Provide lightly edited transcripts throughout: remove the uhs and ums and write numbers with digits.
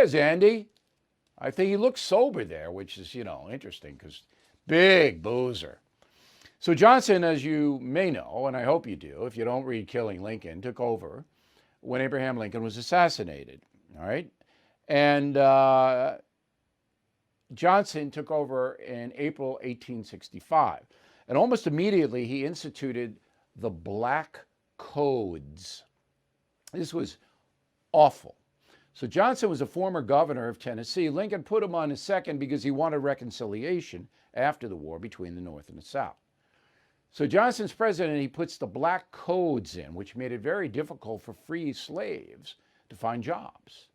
There's Andy. I think he looks sober there, which is, interesting because big boozer. So Johnson, as you may know, and I hope you do, if you don't read Killing Lincoln, took over when Abraham Lincoln was assassinated. All right. And Johnson took over in April 1865. And almost immediately he instituted the Black Codes. This was awful. So Johnson was a former governor of Tennessee. Lincoln put him on his second because he wanted reconciliation after the war between the North and the South. So Johnson's president, he puts the Black Codes in, which made it very difficult for free slaves to find jobs.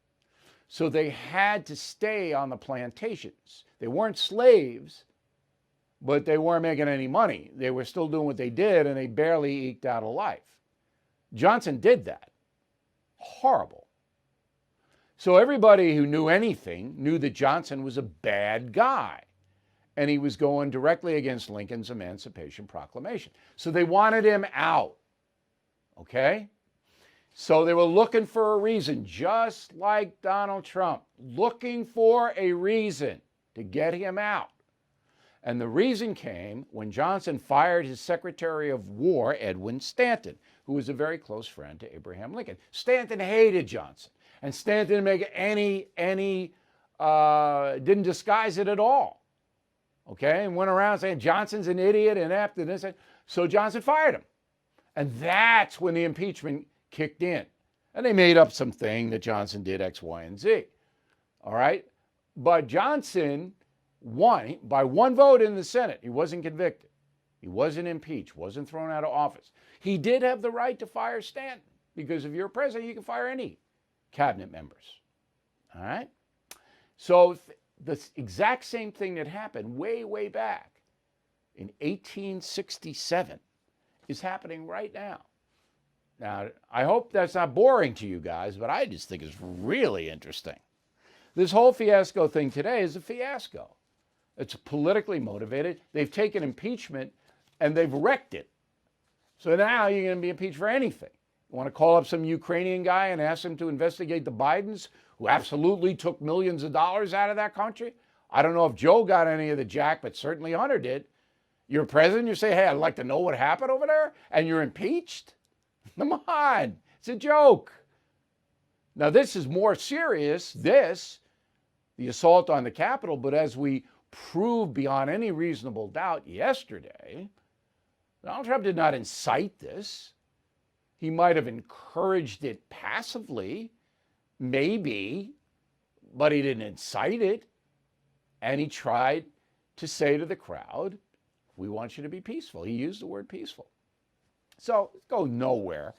So they had to stay on the plantations. They weren't slaves, but they weren't making any money. They were still doing what they did, and they barely eked out a life. Johnson did that. Horrible. So everybody who knew anything knew that Johnson was a bad guy, and he was going directly against Lincoln's Emancipation Proclamation. So they wanted him out, okay? So they were looking for a reason, just like Donald Trump, looking for a reason to get him out. And the reason came when Johnson fired his Secretary of War, Edwin Stanton, who was a very close friend to Abraham Lincoln. Stanton hated Johnson, and Stanton didn't make didn't disguise it at all. Okay, and went around saying Johnson's an idiot, inept, and this. So Johnson fired him. And that's when the impeachment kicked in. And they made up some thing that Johnson did X, Y, and Z. All right? But Johnson won by one vote in the Senate. He wasn't convicted. He wasn't impeached, wasn't thrown out of office. He did have the right to fire Stanton because if you're president, you can fire any cabinet members. All right? So the exact same thing that happened way, way back in 1867 is happening right now. Now, I hope that's not boring to you guys, but I just think it's really interesting. This whole fiasco thing today is a fiasco. It's politically motivated. They've taken impeachment and they've wrecked it. So now you're going to be impeached for anything. You want to call up some Ukrainian guy and ask him to investigate the Bidens, who absolutely took millions of dollars out of that country? I don't know if Joe got any of the jack, but certainly Hunter did. You're president, you say, hey, I'd like to know what happened over there, and you're impeached? Come on, it's a joke. Now, this is more serious, the assault on the Capitol, but as we proved beyond any reasonable doubt yesterday, Donald Trump did not incite this. He might have encouraged it passively, maybe, but he didn't incite it. And he tried to say to the crowd, we want you to be peaceful. He used the word peaceful. So it's going nowhere.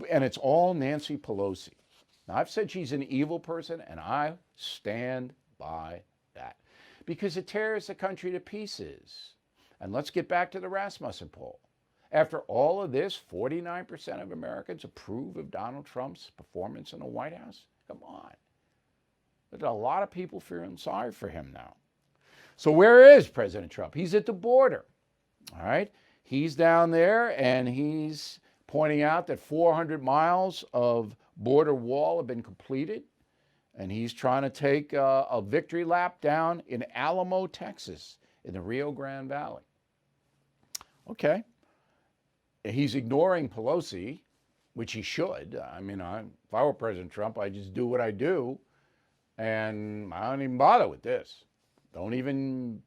And it's all Nancy Pelosi. Now, I've said she's an evil person, and I stand by that because it tears the country to pieces. And let's get back to the Rasmussen poll. After all of this, 49% of Americans approve of Donald Trump's performance in the White House. Come on. There's a lot of people feeling sorry for him now. So where is President Trump? He's at the border. All right. He's down there and he's pointing out that 400 miles of border wall have been completed. And he's trying to take a victory lap down in Alamo, Texas, in the Rio Grande Valley. Okay. He's ignoring Pelosi, which he should. I mean, if I were President Trump, I'd just do what I do. And I don't even bother with this. Don't even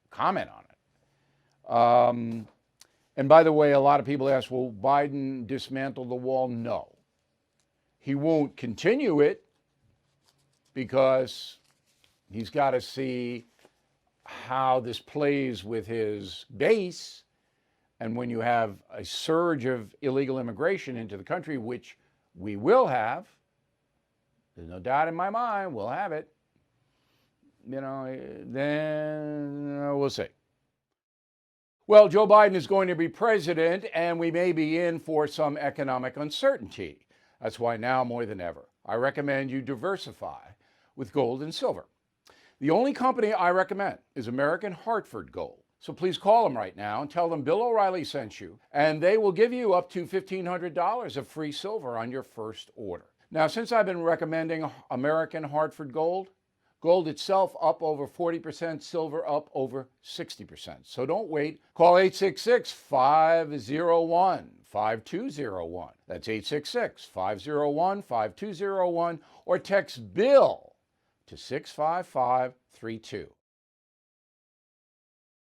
comment on it. And by the way, a lot of people ask, will Biden dismantle the wall? No. He won't continue it because he's got to see how this plays with his base. And when you have a surge of illegal immigration into the country, which we will have, there's no doubt in my mind, we'll have it, then we'll see. Well, Joe Biden is going to be president, and we may be in for some economic uncertainty. That's why now more than ever, I recommend you diversify with gold and silver. The only company I recommend is American Hartford Gold. So please call them right now and tell them Bill O'Reilly sent you, and they will give you up to $1,500 of free silver on your first order. Now, since I've been recommending American Hartford Gold, gold itself up over 40%, silver up over 60%. So don't wait. Call 866-501-5201. That's 866-501-5201, or text BILL to 65532.